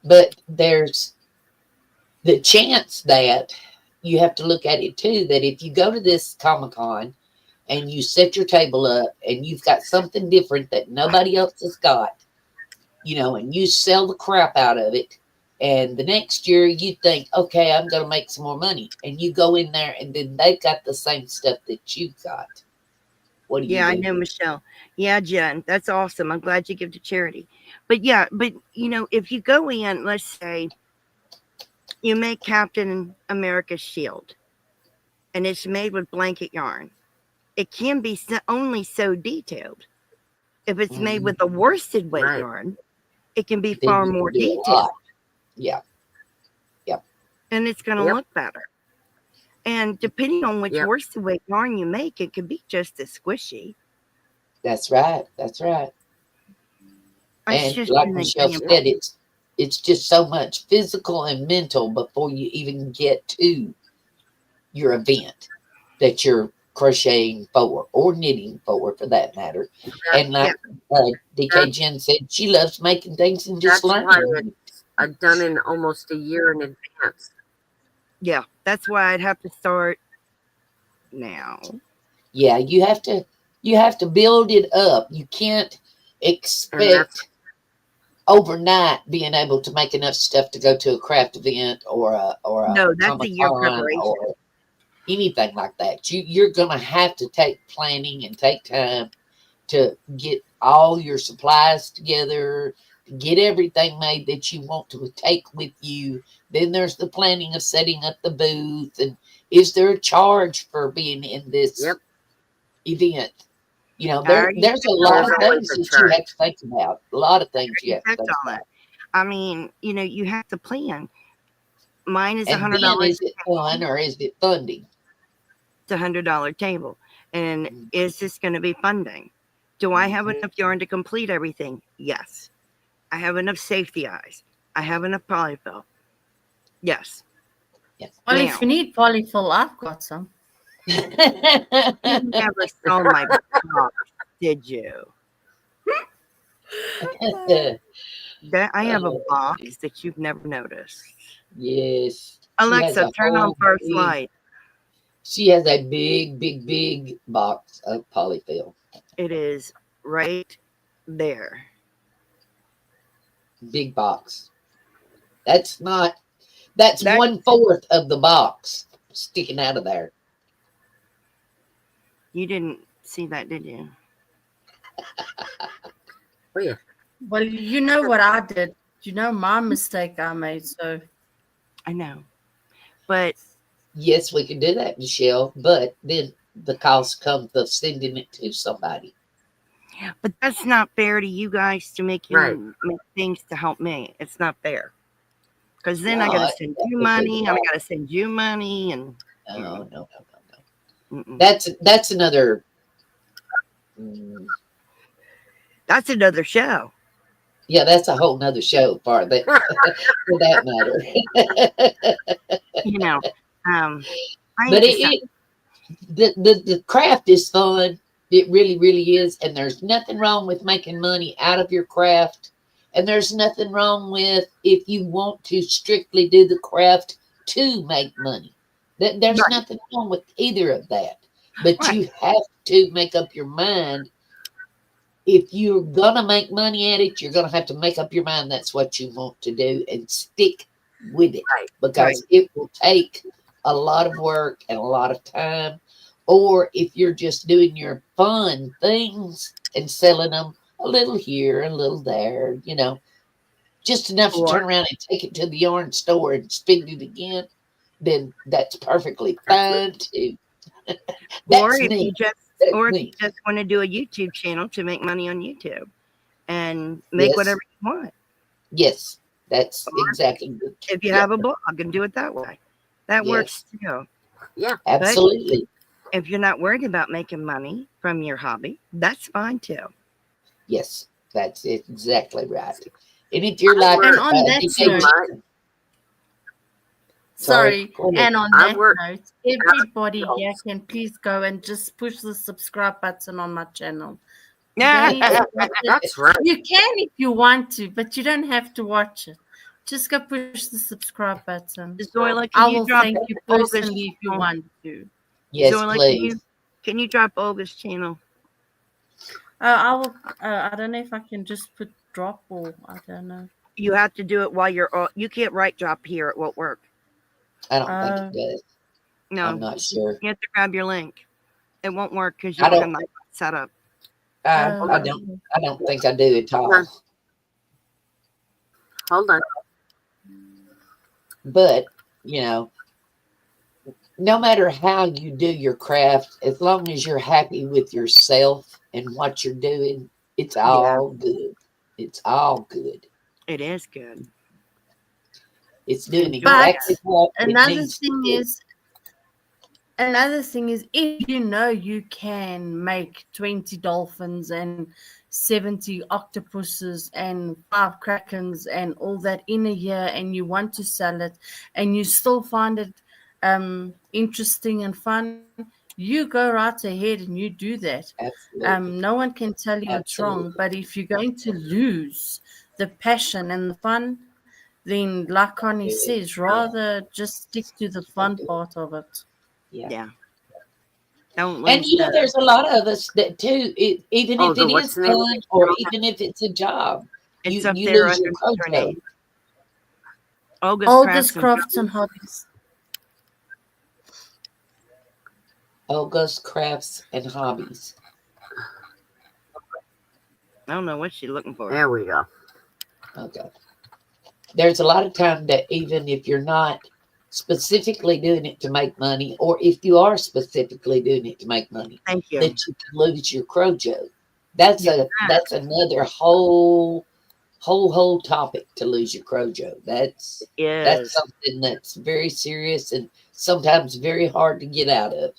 But there's the chance that you have to look at it too, that if you go to this Comic-Con and you set your table up and you've got something different that nobody else has got, and you sell the crap out of it, and the next year you think, okay, I'm going to make some more money, and you go in there and then they've got the same stuff that you've got. What do you Yeah, I do? know, Michelle. Yeah, Jen, that's awesome. I'm glad you give to charity. But yeah, if you go in, let's say you make Captain America's shield and it's made with blanket yarn, it can be only so detailed. If it's made with a worsted weight Right. yarn, it can be Then far you can more do a detailed lot. Yeah. and it's going to Yep. look better. And depending on which Yep. worsted weight yarn you make, it could be just as squishy. That's right. That's right. It's And just like an Michelle example. said, it's just so much physical and mental before you even get to your event that you're crocheting for or knitting for that matter. And like DK Jen said, she loves making things and just That's why learning. it's done in almost a year in advance. Yeah, that's why I'd have to start now. Yeah, you have to build it up. You can't expect overnight being able to make enough stuff to go to a craft event or a No, that's a year Comic-Con preparation. or anything like that. You're gonna have to take planning and take time to get all your supplies together, get everything made that you want to take with you. Then there's the planning of setting up the booth, and is there a charge for being in this event? You know, there's a lot of things that you have to think about. A lot of things you have to think about. I mean, you know, you have to plan. Mine is And $100. then is it fun or is it funding? It's a $100 table. And is this going to be funding? Do I have enough yarn to complete everything? Yes. I have enough safety eyes. I have enough polyfill. Yes. Well, if you need polyfill, I've got some. You never saw my box, did you? I have a box that you've never noticed. Yes. Alexa, turn on first light. She has a big box of polyfill. It is right there. Big box. That's 1/4 of the box sticking out of there. You didn't see that, did you? Oh, yeah. Well, you know what I did. You know my mistake I made, so. I know. But. Yes, we can do that, Michelle. But then the cost comes of sending it to somebody. But that's not fair to you guys to make things to help me. It's not fair. Because then I got to send you money. I got to send you money. And no. That's another. That's another show. Yeah, that's a whole nother show for that for that matter. You know, but the craft is fun. It really is, and there's nothing wrong with making money out of your craft, and there's nothing wrong with if you want to strictly do the craft to make money. There's nothing wrong with either of that, but you have to make up your mind. If you're gonna make money at it, you're gonna have to make up your mind that's what you want to do and stick with it, because it will take a lot of work and a lot of time. Or if you're just doing your fun things and selling them a little here, a little there, you know, just enough to turn around and take it to the yarn store and spend it again, then that's perfectly fine too. Or if you just want to do a YouTube channel to make money on YouTube and make whatever you want. Yes, that's exactly. If you have a blog and do it that way, that works too. Yeah, absolutely. But if you're not worried about making money from your hobby, that's fine too. Yes, that's exactly right. And if you're like, and on that note, sorry, and on that note, everybody here can please go and just push the subscribe button on my channel. That's right. You can if you want to, but you don't have to watch it. Just go push the subscribe button. Zoila, I will thank you personally if you want to. Yes, Zoila, please. Can you drop Olga's channel? I will. I don't know if I can just put drop or I don't know. You have to do it while you're. You can't write drop here. It won't work. I don't think it does. No, I'm not sure. You have to grab your link. It won't work because you don't have my setup. I don't think I do at all. Hold on. But you know, no matter how you do your craft, as long as you're happy with yourself and what you're doing, it's all good. It's all good. It is good. It's doing exactly what another thing is, if you know you can make 20 dolphins and 70 octopuses and 5 krakens and all that in a year, and you want to sell it and you still find it interesting and fun, you go right ahead and you do that. Absolutely. No one can tell you it's wrong. Absolutely. But if you're going to lose the passion and the fun, then like Connie says, rather just stick to the fun part of it. Yeah. Yeah. Don't And lose you know, the. there's a lot of us that too. Even Oh, if it what's is the name of fun the or channel? even if it's a job, It's you up you there lose your underneath her crojo. name. Olga's Olga's Crafts and Crafts and Hobbies. Olga's Crafts and Hobbies. I don't know what she's looking for. There we go. Okay. There's a lot of time that even if you're not specifically doing it to make money, or if you are specifically doing it to make money, Thank you. that you can lose your crojo. That's another whole topic, to lose your crojo. That's Is something that's very serious and sometimes very hard to get out of.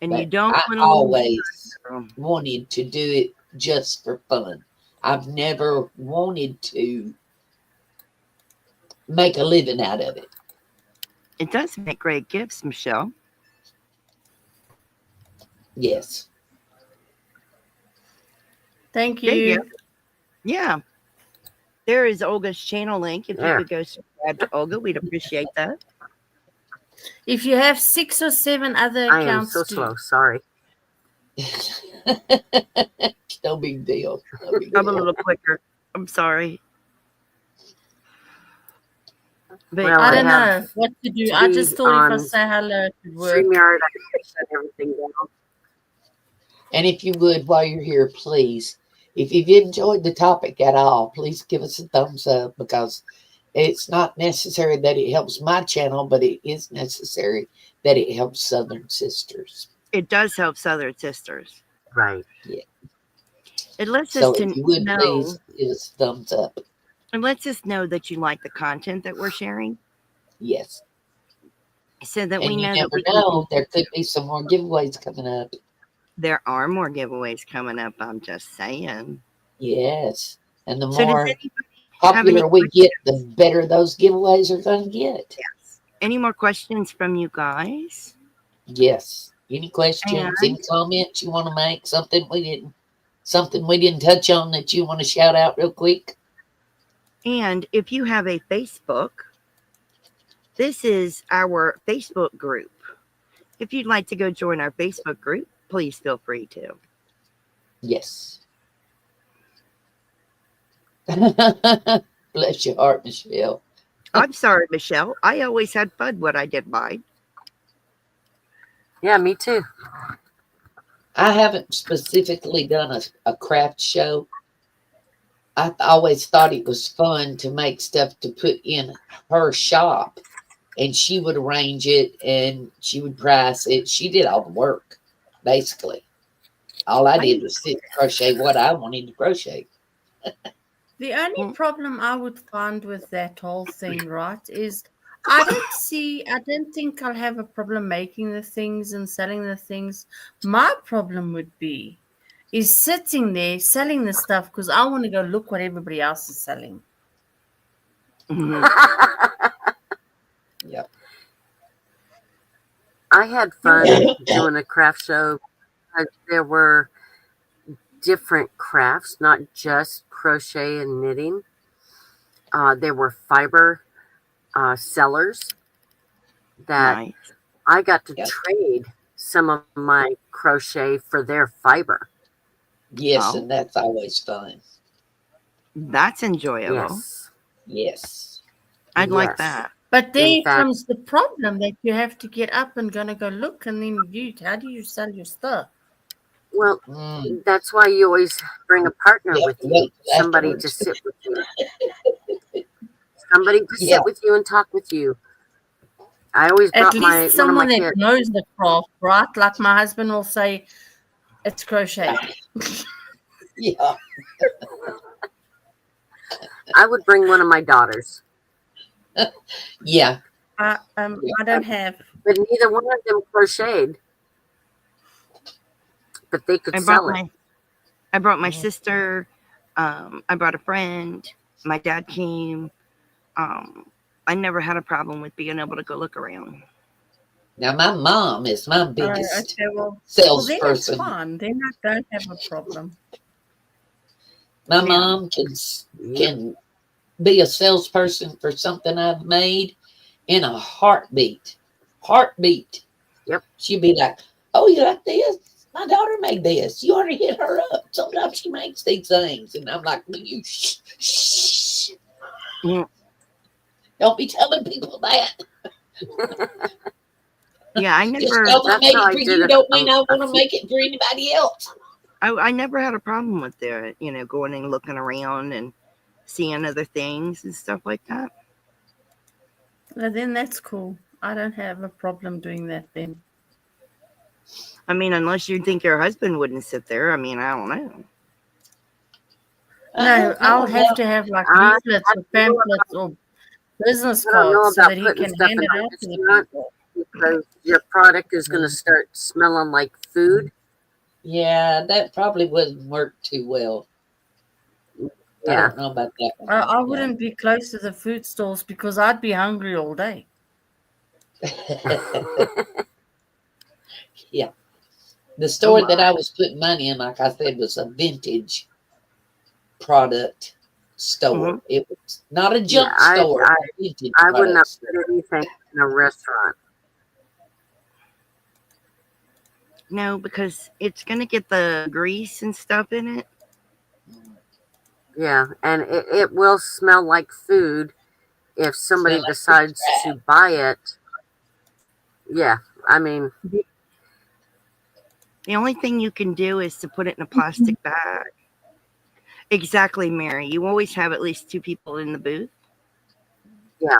and But you don't I want to always lose. wanted to do it just for fun. I've never wanted to make a living out of it. It does make great gifts, Michelle. Yes. Thank There you you. go. Yeah. There is Olga's channel link. If you There. could go subscribe to Olga, we'd appreciate that. If you have 6 or 7 other I am accounts, so too. slow. Sorry. No big deal. No big I'm a deal. little quicker. I'm sorry. But Well, I I don't have know what to do. to I just be thought if I on say hello, it would work. StreamYard. I can shut everything down. And if you would, while you're here, please, if you've enjoyed the topic at all, please give us a thumbs up, because it's not necessary that it helps my channel, but it is necessary that it helps Southern Sisters. it does help Southern Sisters. Right. It lets So us if to you would, know. please give us a thumbs up. It lets us know that you like the content that we're sharing, Yes. so that And we you know that never we can. know, there could be some more giveaways coming up. There are more giveaways coming up. I'm just saying. Yes. And the So does more anybody have any popular we get, the better those giveaways are going to get. Any more questions from you guys? Yes. Any questions, any comments you want to make, something we didn't touch on that you want to shout out real quick? And if you have a Facebook, this is our Facebook group. If you'd like to go join our Facebook group, please feel free to. Yes. Bless your heart, Michelle. I'm sorry, Michelle. I always had fun when I did mine. Yeah, me too. I haven't specifically done a craft show. I always thought it was fun to make stuff to put in her shop, and she would arrange it and she would price it. She did all the work, basically. All I did was sit and crochet what I wanted to crochet. The only problem I would find with that whole thing, right, is I don't think I'll have a problem making the things and selling the things. My problem would be is sitting there selling the stuff because I want to go look what everybody else is selling. Yep. I had fun doing a craft show. There were different crafts, not just crochet and knitting. There were fiber sellers that Nice. I got to trade some of my crochet for their fiber. Yes, Oh. and that's always fun. That's enjoyable. Yes. Yes. I'd like Yes. that. But there In fact- comes the problem that you have to get up and gonna go look, and then how do you sell your stuff? Well, Mm. that's why you always bring a partner You have with to you. wait till Somebody to afterwards. sit with you. Somebody to Yeah. sit with you and talk with you. I always At brought least one of someone my that kids. knows the craft, right? Like my husband will say, it's crochet. Yeah. I would bring one of my daughters, Yeah. I don't have. but neither one of them crocheted. But they could sell it. I brought my sister. I brought a friend. My dad came. I never had a problem with being able to go look around. Now, my mom is my biggest Okay, well, then it's salesperson. fine. Then I don't have a problem. My Yeah. mom can be a salesperson for something I've made in a heartbeat. Heartbeat. Yep. She'd be like, "Oh, you like this? My daughter made this. You ought to hit her up. Sometimes she makes these things." And I'm like, "Will you shh. Mm. Don't be telling people that. Yeah, I Just never. because I That's made how it I for did you it don't mean I a want to few. make it for anybody else." I never had a problem with it. Going and looking around and seeing other things and stuff like that. Well, then that's cool. I don't have a problem doing that then. I mean, unless you think your husband wouldn't sit there. I mean, I don't know. I No, don't know I'll have about to have like I, leaflets or pamphlets or business I don't know cards so about that he putting can stuff hand in it a out to the restaurant people. because your product is going to start smelling like food. Yeah, that probably wouldn't work too well. I Yeah. don't know about that one. I wouldn't be close to the food stalls because I'd be hungry all day. Yeah. The Oh store that my. I was putting money in, like I said, was a vintage product store. Mhm. It was not a Yeah, junk store, a vintage I would not product store. put anything in a restaurant. No, because it's gonna get the grease and stuff in it. Yeah, and it will smell like food if somebody Smell like decides crap. to buy it. Yeah, I mean, The only thing you can do is to put it in a plastic bag. Exactly, Mary. You always have at least 2 people in the booth. yeah,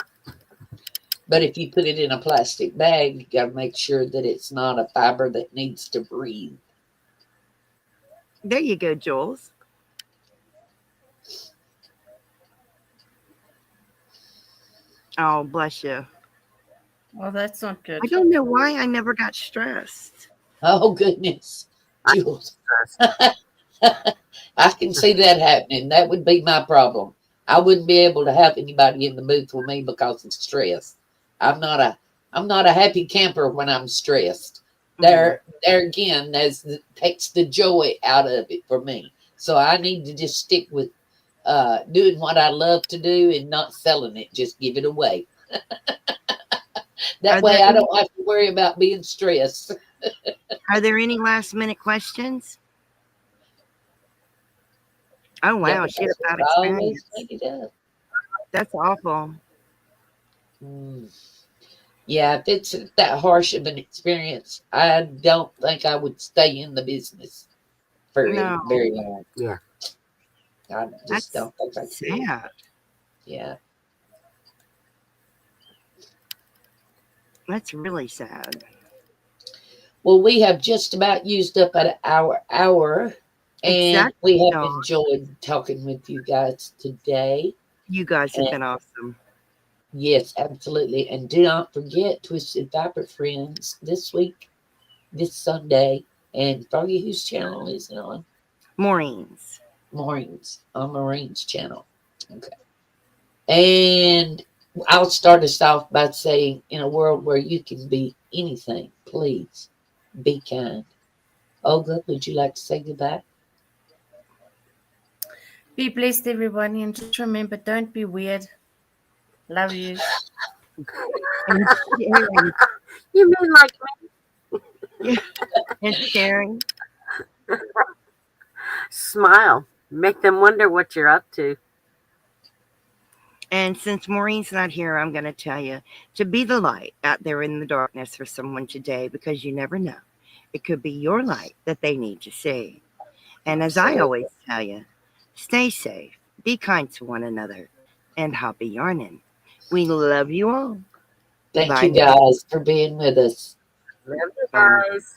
But if you put it in a plastic bag, you got to make sure that it's not a fiber that needs to breathe. There you go, Jules. Oh, bless you. Well, that's not good. I don't know why I never got stressed. Oh, goodness. I- Jules. I can see that happening. That would be my problem. I wouldn't be able to have anybody in the booth with me because of stress. I'm not a happy camper when I'm stressed. There again, takes the joy out of it for me. So I need to just stick with doing what I love to do and not selling it. Just give it away. That way I don't have to worry about being stressed. Are there any last minute questions? Oh wow, she had a bad I always experience. make it up. That's awful. Yeah, if it's that harsh of an experience, I don't think I would stay in the business for No. very long. yeah. I just That's don't think I could. sad. Yeah. That's really sad. Well, we have just about used up our hour, and Exactly. we have Dawn. enjoyed talking with you guys today. You guys have been awesome. Yes, absolutely. And do not forget Twisted Viper Friends this week, this Sunday. And Froggy, whose channel is it on? Maureen's. Maureen's, on Maureen's channel. Okay. And I'll start us off by saying, in a world where you can be anything, please be kind. Olga, would you like to say goodbye? Be blessed, everybody, and just remember, don't be weird. Love you. And sharing. You mean like And sharing. smile? Make them wonder what you're up to. And since Maureen's not here, I'm going to tell you to be the light out there in the darkness for someone today, because you never know. It could be your light that they need to see. And as I always tell you, stay safe, be kind to one another, and happy yarning. We love you all. Thank Bye. you guys for being with us. Love you guys.